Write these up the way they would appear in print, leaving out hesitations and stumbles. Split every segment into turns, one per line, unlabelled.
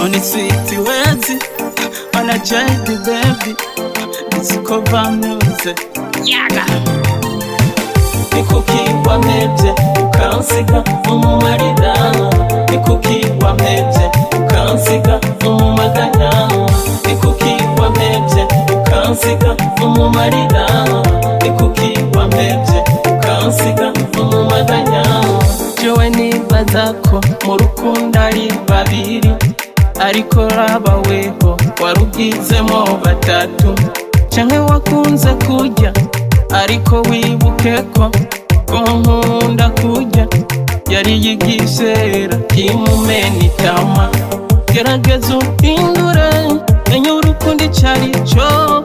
Money sweet wezi Wanna join the baby Discover music Yaga Nikuki wamevye ukansiga umumaridano Nikuki wamevye ukansiga umumaganyano Nikuki wamevye ukansiga umumaridano Nikuki wamevye ukansiga umumaganyano Jowe nibaza ko mu rukundo ari babiri ariko raba weho warugizemo batatu canke wakunze kurya ariko wibuke ko nkunda kurya yari yigishera kimumena itama gerageza uhindure menya urukundo icari co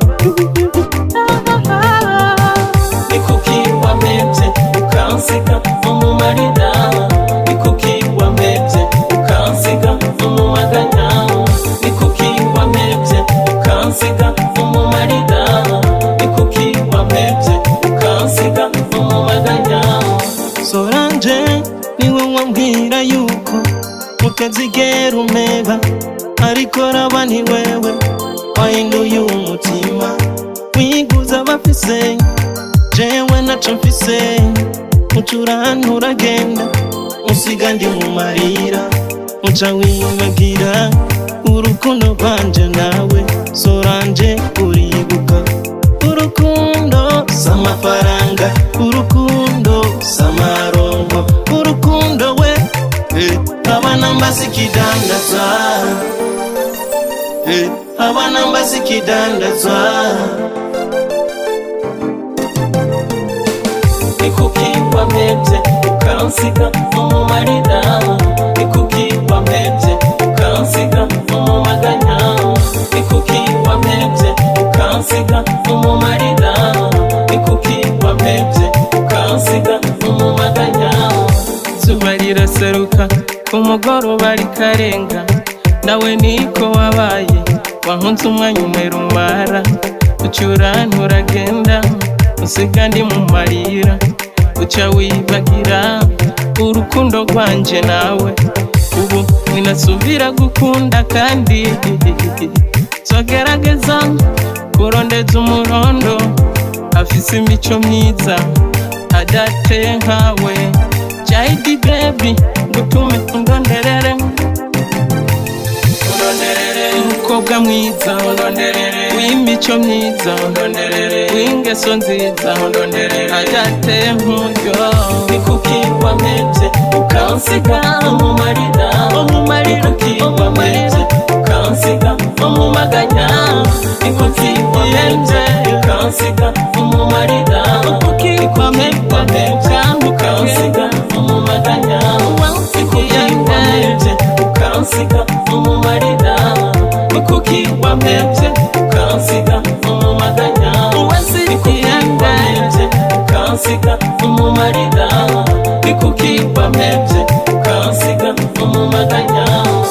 Nikuki wamevye ukansiga umumaridano Nikuki wamevye ukansiga umumaganyano Nikuki wamevye ukansiga umumaridano Nikuki wamevye ukansiga umumaganyano Soranje niwe wambwira yuko utazigera umeba ariko raba ni wewe wahinduye umutima wiguza abafise jewe naco mfise mucurano uragenda usiga ndi mu marira uca wibagira urukundo rwanje nawe Soranje uribuka urukundo s'amafaranga urukundo s'amarongo urukundo we abana mbasikidandazwa abana mbasikidandazwa Nikuki wamevye ukansiga umumaridano Nikuki wamevye ukansiga umumaganyano Nikuki wamevye ukansiga umumaridano Nikuki wamevye ukansiga umumaganyano Zuba riraseruka ku mugoroba rikarenga nawe niko wabaye wankunze umwanya umera umara ucurano uragenda usiga ndi mu marira uca wibagira urukundo rwanje nawe ubu ninasubira gukunda kandi zogerageza kurondeza umurondo afise imico myiza adateye nkawe Jaidi baby ngutume undonderere umukobwa mwiza w'imico myiza w'ingeso nziza adateye nk'uryo Nikuki wamevye ukansiga umumaridano Nikuki wamevye ukansiga umumaganyano Nikuki wamevye ukansiga umumaridano Nikuki wamevye ukansiga umumaganyano Nikuki wamevye ukansiga umumaridano Nikuki wamevye ukansiga umumaganyano Nikuki wamevye ukansiga umumaridano Nikuki wamevye ukansiga umumaganyano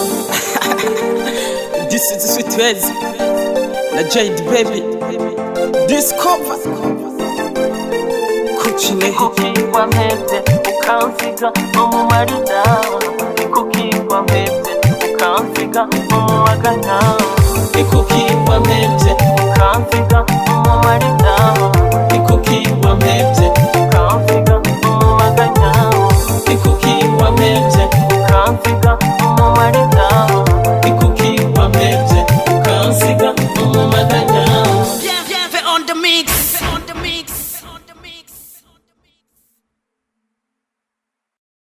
This is Sweet Wezi na Jaidi baby Discover Kuchine Nikuki wamevye ukansiga umumaridano Nikuki wamevye ukansiga umumaganyano Nikuki wamevye ukansiga umumaridano Nikuki wamevye ukansiga umumaganyano Nikuki wamevye ukansiga umumaridano Nikuki wamevye ukansiga umumaganyano
Bienvenue on the mix